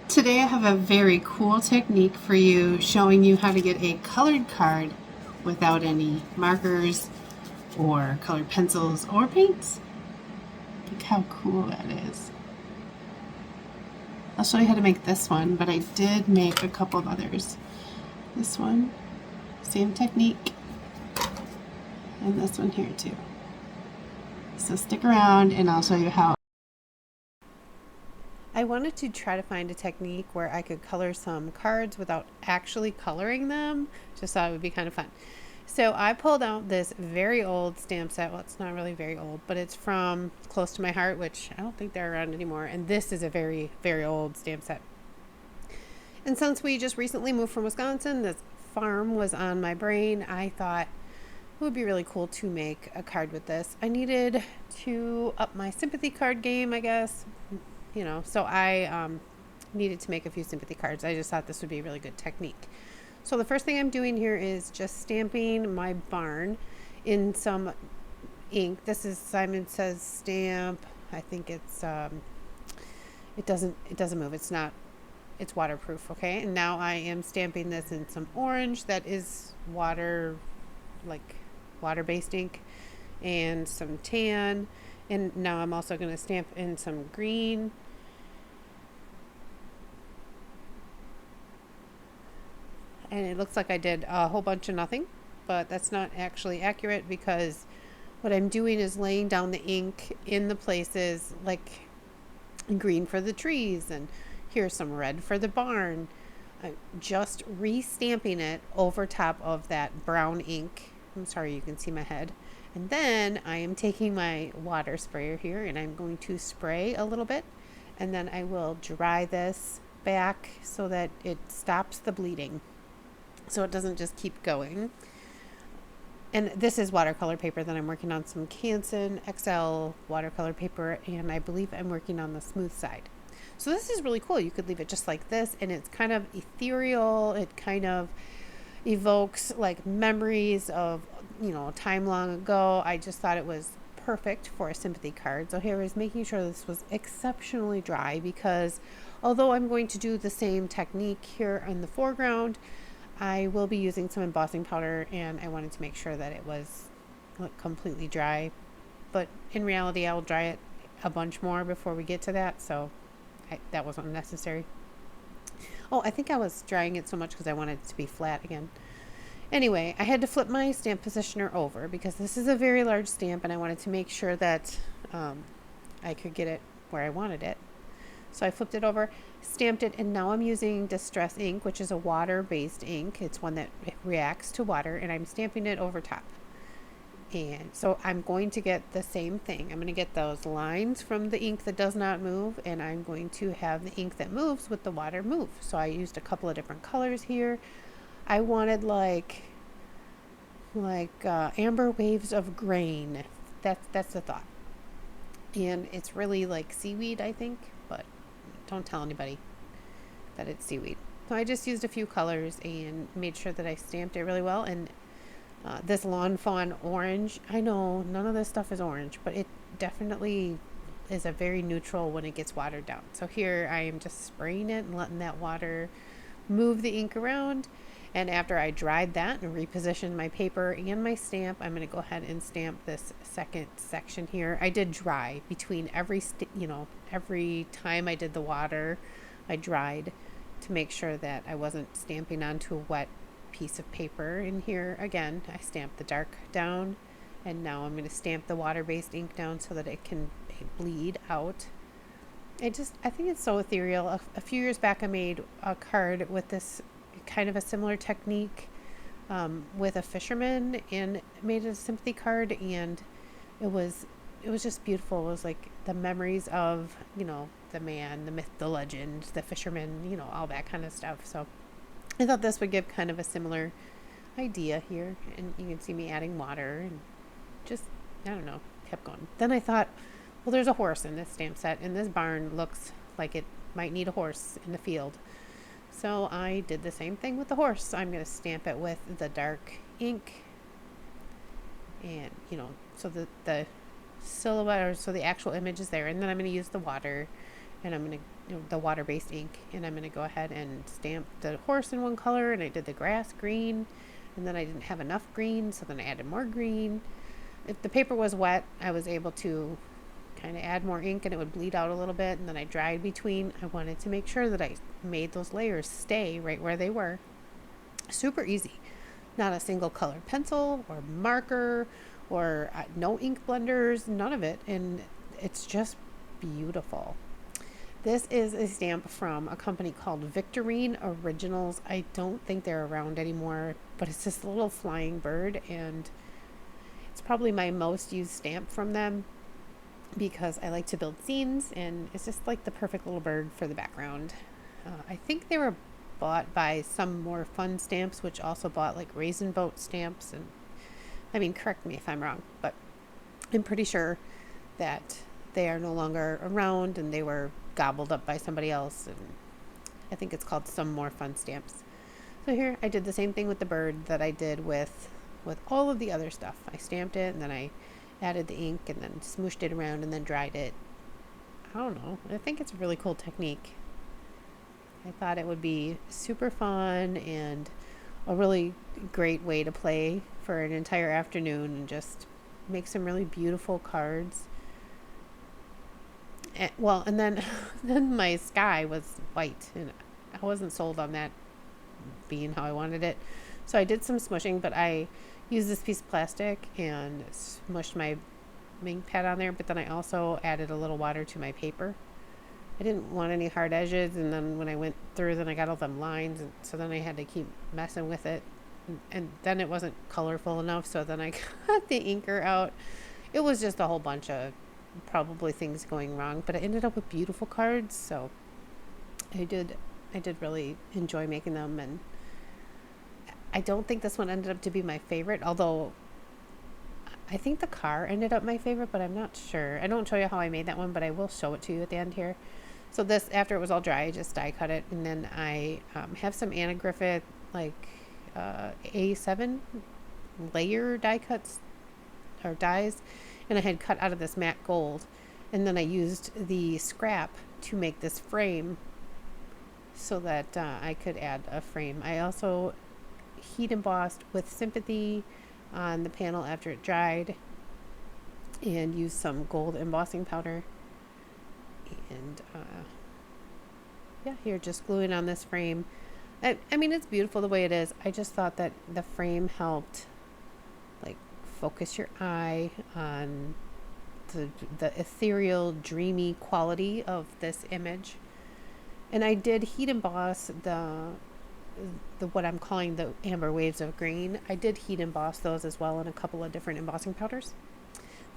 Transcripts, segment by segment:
Today I have a very cool technique for you showing you how to get a colored card without any markers or colored pencils or paints. Look how cool that is. I'll show you how to make this one, but I did make a couple of others. This one, same technique, and this one here too. So stick around and I'll show you how. I wanted to try to find a technique where I could color some cards without actually coloring them. Just thought it would be kind of fun. So I pulled out this very old stamp set. Well, it's not really very old, but it's from Close to My Heart, which I don't think they're around anymore. And this is a very, very old stamp set. And since we just recently moved from Wisconsin, this farm was on my brain. I thought it would be really cool to make a card with this. I needed to up my sympathy card game, I guess. So I needed to make a few sympathy cards. I just thought this would be a really good technique. So the first thing I'm doing here is just stamping my barn in some ink. This is Simon Says stamp. I think it's it doesn't move. It's waterproof, okay? And now I am stamping this in some orange that is water-based ink, and some tan. And now I'm also going to stamp in some green. And it looks like I did a whole bunch of nothing, but that's not actually accurate because what I'm doing is laying down the ink in the places like green for the trees, and here's some red for the barn. I'm just re-stamping it over top of that brown ink. I'm sorry, you can see my head. And then I am taking my water sprayer here and I'm going to spray a little bit, and then I will dry this back so that it stops the bleeding, so it doesn't just keep going. And this is watercolor paper that I'm working on, some Canson XL watercolor paper, and I believe I'm working on the smooth side. So this is really cool. You could leave it just like this, and it's kind of ethereal. It kind of evokes like memories of, time long ago. I just thought it was perfect for a sympathy card. So here I was making sure this was exceptionally dry, because although I'm going to do the same technique here in the foreground, I will be using some embossing powder, and I wanted to make sure that it was completely dry. But in reality, I'll dry it a bunch more before we get to that, so that wasn't necessary. Oh, I think I was drying it so much because I wanted it to be flat again. Anyway, I had to flip my stamp positioner over because this is a very large stamp, and I wanted to make sure that I could get it where I wanted it. So I flipped it over, stamped it, and now I'm using Distress ink, which is a water-based ink. It's one that reacts to water, and I'm stamping it over top. And so I'm going to get the same thing. I'm going to get those lines from the ink that does not move, and I'm going to have the ink that moves with the water move. So I used a couple of different colors here. I wanted like amber waves of grain. That's the thought. And it's really like seaweed, I think, but don't tell anybody that it's seaweed. So I just used a few colors and made sure that I stamped it really well. And this Lawn Fawn orange, I know none of this stuff is orange, but it definitely is a very neutral when it gets watered down. So here I am just spraying it and letting that water move the ink around. And after I dried that and repositioned my paper and my stamp, I'm going to go ahead and stamp this second section here. I did dry between every time I did the water, I dried to make sure that I wasn't stamping onto a wet piece of paper. And here again, I stamped the dark down, and now I'm going to stamp the water-based ink down so that it can bleed out. I think it's so ethereal. A few years back I made a card with this kind of a similar technique with a fisherman, and made a sympathy card, and it was just beautiful. It was like the memories of the man, the myth, the legend, the fisherman, all that kind of stuff. So I thought this would give kind of a similar idea here, and you can see me adding water and just kept going. Then I thought, well, there's a horse in this stamp set, and this barn looks like it might need a horse in the field. So I did the same thing with the horse. I'm going to stamp it with the dark ink, and so the silhouette, or so the actual image is there, and then I'm going to use the water, and I'm going to the water-based ink, and I'm going to go ahead and stamp the horse in one color, and I did the grass green, and then I didn't have enough green, so then I added more green. If the paper was wet, I was able to kind of add more ink and it would bleed out a little bit, and then I dried between. I wanted to make sure that I made those layers stay right where they were. Super easy. Not a single colored pencil or marker or no ink blenders, none of it, and it's just beautiful. This is a stamp from a company called Victorine Originals. I don't think they're around anymore, but it's this little flying bird, and it's probably my most used stamp from them because I like to build scenes, and it's just like the perfect little bird for the background. I think they were bought by Some More Fun Stamps, which also bought like Raisin Boat stamps, and I mean, correct me if I'm wrong, but I'm pretty sure that they are no longer around and they were gobbled up by somebody else, and I think it's called Some More Fun Stamps. So here I did the same thing with the bird that I did with all of the other stuff. I stamped it, and then I added the ink, and then smooshed it around, and then dried it. I don't know, I think it's a really cool technique. I thought it would be super fun and a really great way to play for an entire afternoon and just make some really beautiful cards. And then then my sky was white, and I wasn't sold on that being how I wanted it. So I did some smushing, but I used this piece of plastic and smushed my ink pad on there, but then I also added a little water to my paper. I didn't want any hard edges, and then when I went through, then I got all them lines, and so then I had to keep messing with it, and then it wasn't colorful enough, so then I got the inker out. It was just a whole bunch of probably things going wrong, but I ended up with beautiful cards, so I did really enjoy making them, and I don't think this one ended up to be my favorite, although I think the car ended up my favorite, but I'm not sure. I don't show you how I made that one, but I will show it to you at the end here. So this, after it was all dry, I just die cut it, and then I have some Anna Griffith like A7 layer die cuts or dies, and I had cut out of this matte gold, and then I used the scrap to make this frame so that I could add a frame. I also heat embossed with Sympathy on the panel after it dried, and used some gold embossing powder, and yeah, here just gluing on this frame. I mean, it's beautiful the way it is. I just thought that the frame helped like focus your eye on the ethereal, dreamy quality of this image. And I did heat emboss the what I'm calling the amber waves of green. I did heat emboss those as well in a couple of different embossing powders.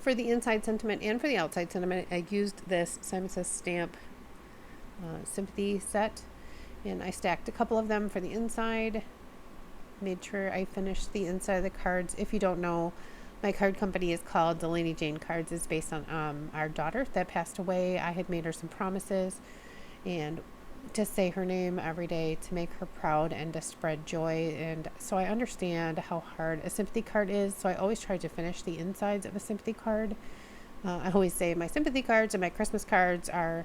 For the inside sentiment and for the outside sentiment, I used this Simon Says Stamp Sympathy set, and I stacked a couple of them for the inside. Made sure I finished the inside of the cards. If you don't know, my card company is called Delaney Jane Cards. It's based on our daughter that passed away. I had made her some promises, and to say her name every day, to make her proud and to spread joy. And so I understand how hard a sympathy card is, so I always try to finish the insides of a sympathy card. I always say my sympathy cards and my Christmas cards are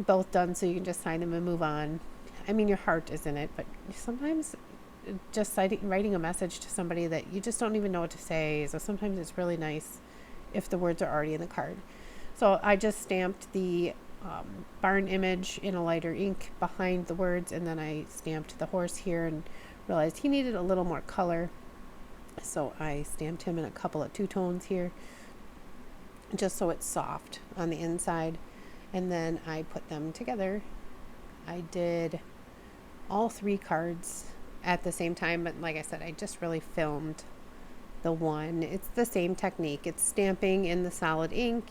both done, so you can just sign them and move on. I mean, your heart is in it, but sometimes just writing a message to somebody that you just don't even know what to say, so sometimes it's really nice if the words are already in the card. So I just stamped the barn image in a lighter ink behind the words, and then I stamped the horse here and realized he needed a little more color, so I stamped him in a couple of two-tones here just so it's soft on the inside, and then I put them together. I did all three cards at the same time, but like I said, I just really filmed the one. It's the same technique. It's stamping in the solid ink,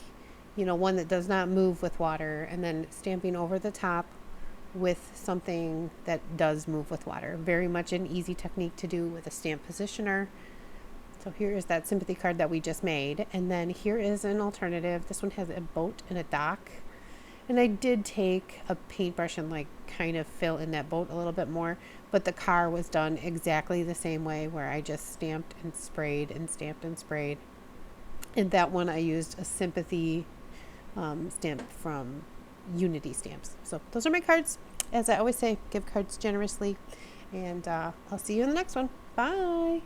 you know, one that does not move with water, and then stamping over the top with something that does move with water. Very much an easy technique to do with a stamp positioner. So here is that sympathy card that we just made, and then here is an alternative. This one has a boat and a dock, and I did take a paintbrush and like kind of fill in that boat a little bit more, but the car was done exactly the same way, where I just stamped and sprayed and stamped and sprayed. And that one I used a sympathy stamp from Unity stamps. So those are my cards. As I always say, give cards generously. And I'll see you in the next one. Bye.